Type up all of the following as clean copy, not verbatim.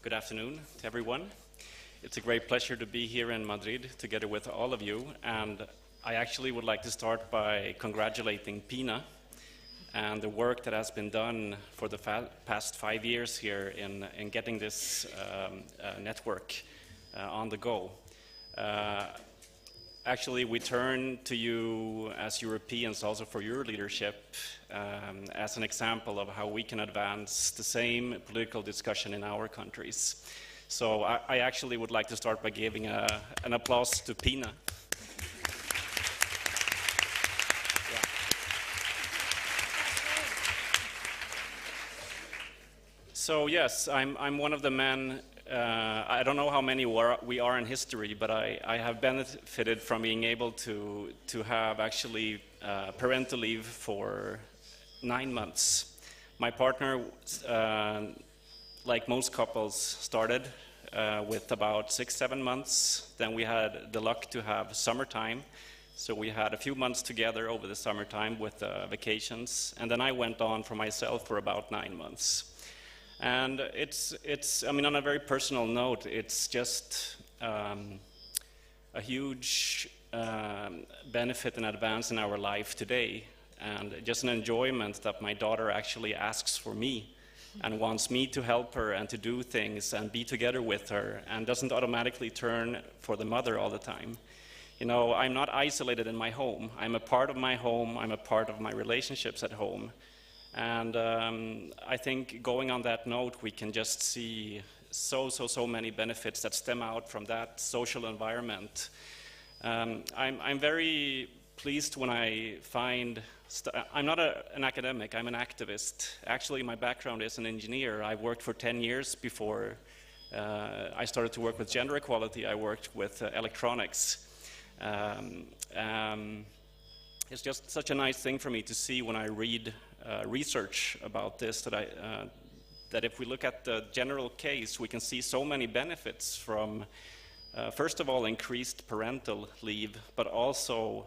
Good afternoon to everyone. It's a great pleasure to be here in Madrid together with all of you, and I actually would like to start by congratulating PPiiNA and the work that has been done for the past 5 years here in getting this network on the go. Actually, we turn to you as Europeans also for your leadership as an example of how we can advance the same political discussion in our countries. So I actually would like to start by giving an applause to PPiiNA. So yes, I'm one of the men. I don't know how many we are in history, but I have benefited from being able to have actually parental leave for 9 months. My partner, like most couples, started with about 6-7 months. Then we had the luck to have summertime, so we had a few months together over the summertime with vacations, and then I went on for myself for about 9 months. And I mean, on a very personal note, it's just a huge benefit and advance in our life today, and just an enjoyment that my daughter actually asks for me and wants me to help her and to do things and be together with her, and doesn't automatically turn for the mother all the time. You know, I'm not isolated in my home. I'm a part of my home. I'm a part of my relationships at home. And I think going on that note, we can just see so many benefits that stem out from that social environment. I'm very pleased when I find, I'm not an academic, I'm an activist. Actually, my background is an engineer. I worked for 10 years before I started to work with gender equality. I worked with electronics. It's just such a nice thing for me to see when I read research about this, that if we look at the general case, we can see so many benefits from, first of all, increased parental leave, but also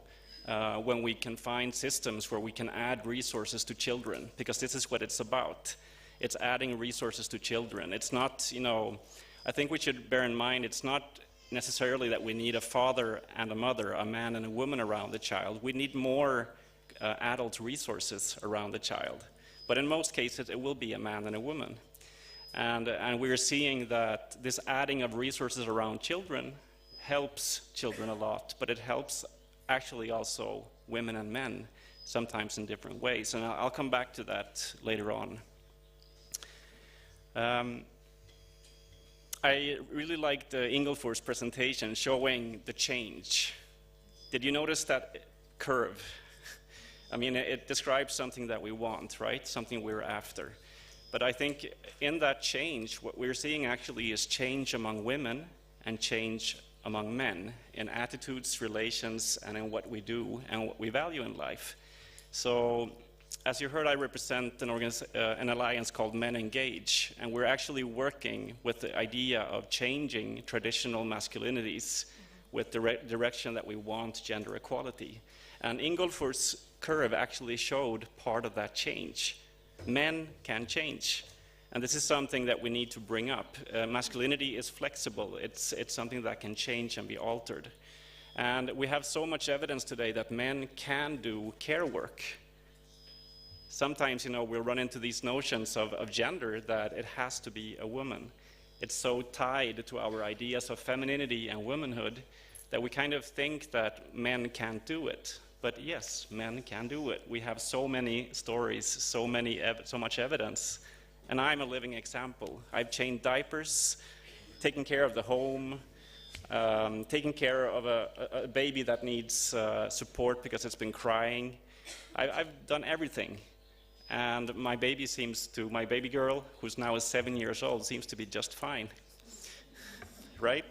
when we can find systems where we can add resources to children, because this is what it's about. It's adding resources to children. It's not, you know, I think we should bear in mind, it's not necessarily that we need a father and a mother, a man and a woman around the child. We need more adult resources around the child. But in most cases, it will be a man and a woman. And we're seeing that this adding of resources around children helps children a lot, but it helps actually also women and men, sometimes in different ways. And I'll come back to that later on. I really liked Ingolfur's presentation showing the change. Did you notice that curve? I mean, it describes something that we want, right? Something we're after. But I think in that change, what we're seeing actually is change among women and change among men in attitudes, relations, and in what we do and what we value in life. So, as you heard, I represent an alliance called Men Engage, and we're actually working with the idea of changing traditional masculinities with the direction that we want gender equality. And Ingolfur's curve actually showed part of that change. Men can change, and this is something that we need to bring up. Masculinity is flexible. It's something that can change and be altered. And we have so much evidence today that men can do care work. Sometimes, you know, we'll run into these notions of gender that it has to be a woman. It's so tied to our ideas of femininity and womanhood that we kind of think that men can't do it. But yes, men can do it. We have so many stories, so much evidence, and I'm a living example. I've changed diapers, taken care of the home, taken care of a baby that needs support because it's been crying. I've done everything. And my baby girl, who's now 7 years old, seems to be just fine, right?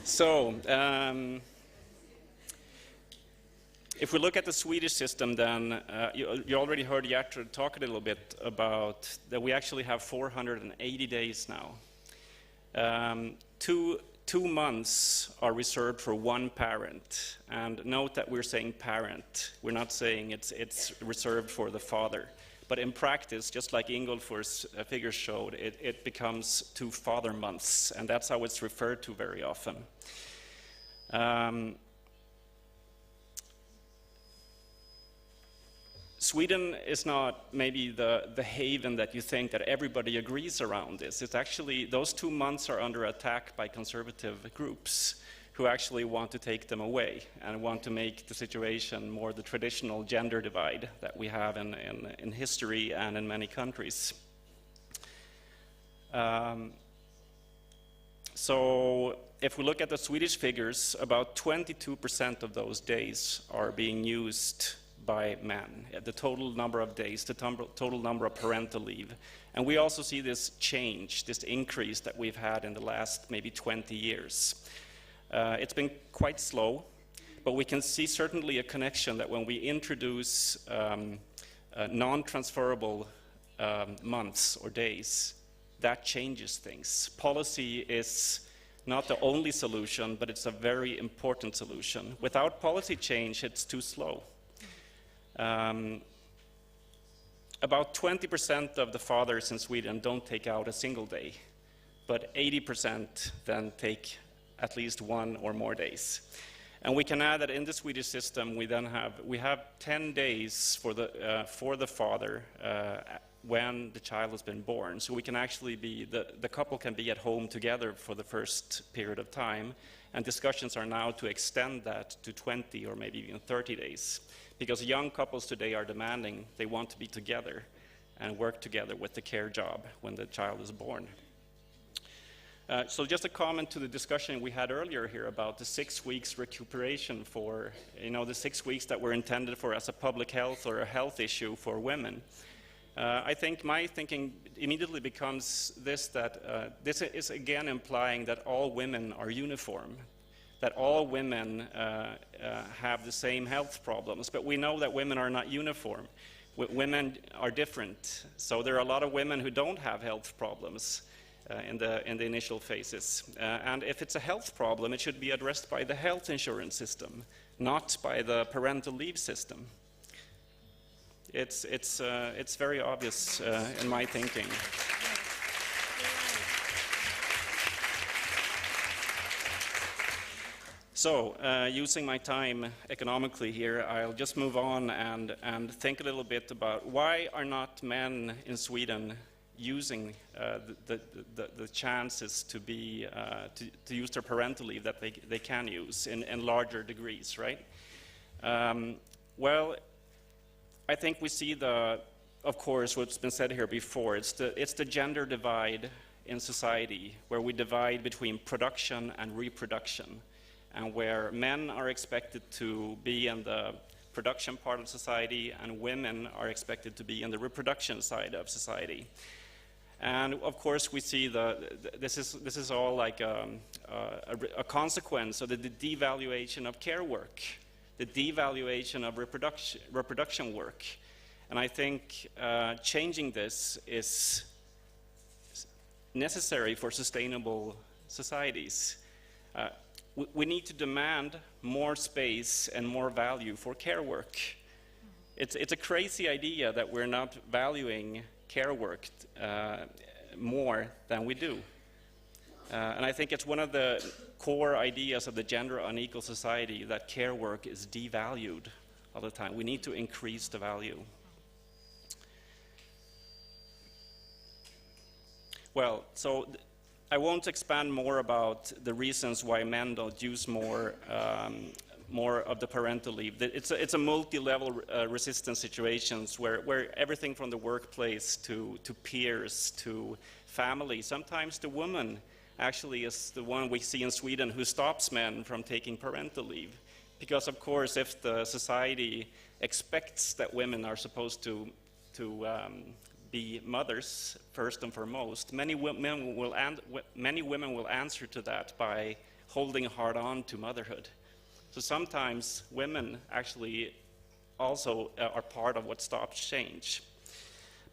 So, if we look at the Swedish system, then you already heard Gertrud talk a little bit about that we actually have 480 days now. 2 months are reserved for one parent, and note that we're saying parent. We're not saying it's reserved for the father. but in practice, just like Ingolfur's figures showed, it becomes 2 father months, and that's how it's referred to very often. Sweden is not maybe the haven that you think that everybody agrees around this. It's actually, those 2 months are under attack by conservative groups who actually want to take them away and want to make the situation more the traditional gender divide that we have in history and in many countries. So if we look at the Swedish figures, about 22% of those days are being used by men, the total number of days, the total number of parental leave. And we also see this change, this increase that we've had in the last maybe 20 years. It's been quite slow, but we can see certainly a connection that when we introduce non-transferable months or days, that changes things. Policy is not the only solution, but it's a very important solution. Without policy change, it's too slow. About 20% of the fathers in Sweden don't take out a single day, but 80% then take at least 1 or more days. And we can add that in the Swedish system, we have 10 days for the father when the child has been born. So we can actually be, the couple can be at home together for the first period of time, and discussions are now to extend that to 20 or maybe even 30 days. Because young couples today are demanding, they want to be together and work together with the care job when the child is born. So just a comment to the discussion we had earlier here about the 6 weeks recuperation for, the 6 weeks that were intended for as a public health or a health issue for women. I think my thinking immediately becomes this, that this is again implying that all women are uniform, that all women have the same health problems, but we know that women are not uniform. Women are different, so there are a lot of women who don't have health problems in the initial phases. And if it's a health problem, it should be addressed by the health insurance system, not by the parental leave system. It's very obvious in my thinking. So, using my time economically here, I'll just move on and think a little bit about why are not men in Sweden using the chances to use their parental leave that they can use in larger degrees, right? Well, I think we see of course, what's been said here before. It's the gender divide in society, where we divide between production and reproduction, and where men are expected to be in the production part of society and women are expected to be in the reproduction side of society. And of course we see this is all like a consequence of the devaluation of care work, the devaluation of reproduction work. And I think changing this is necessary for sustainable societies. We need to demand more space and more value for care work. It's a crazy idea that we're not valuing care work more than we do. And I think it's one of the core ideas of the gender unequal society that care work is devalued all the time. We need to increase the value. Well, so I won't expand more about the reasons why men don't use more of the parental leave. It's a multi-level resistance situations where everything from the workplace to peers to family. Sometimes the woman actually is the one we see in Sweden who stops men from taking parental leave. Because of course, if the society expects that women are supposed to be mothers first and foremost, many women will answer to that by holding hard on to motherhood. So sometimes women actually also are part of what stops change.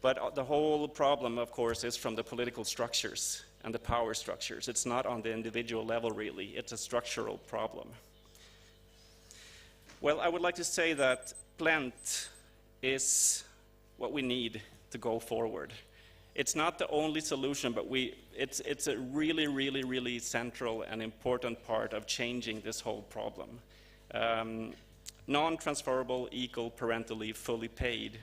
But the whole problem, of course, is from the political structures and the power structures. It's not on the individual level, really. It's a structural problem. Well, I would like to say that Blent is what we need to go forward. It's not the only solution, but it's a really, really, really central and important part of changing this whole problem. Non-transferable equal parental leave fully paid.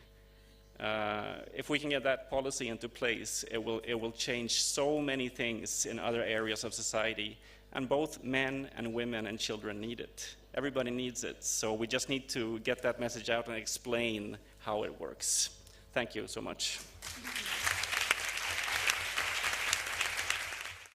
If we can get that policy into place, it will change so many things in other areas of society, and both men and women and children need it. Everybody needs it, so we just need to get that message out and explain how it works. Thank you so much.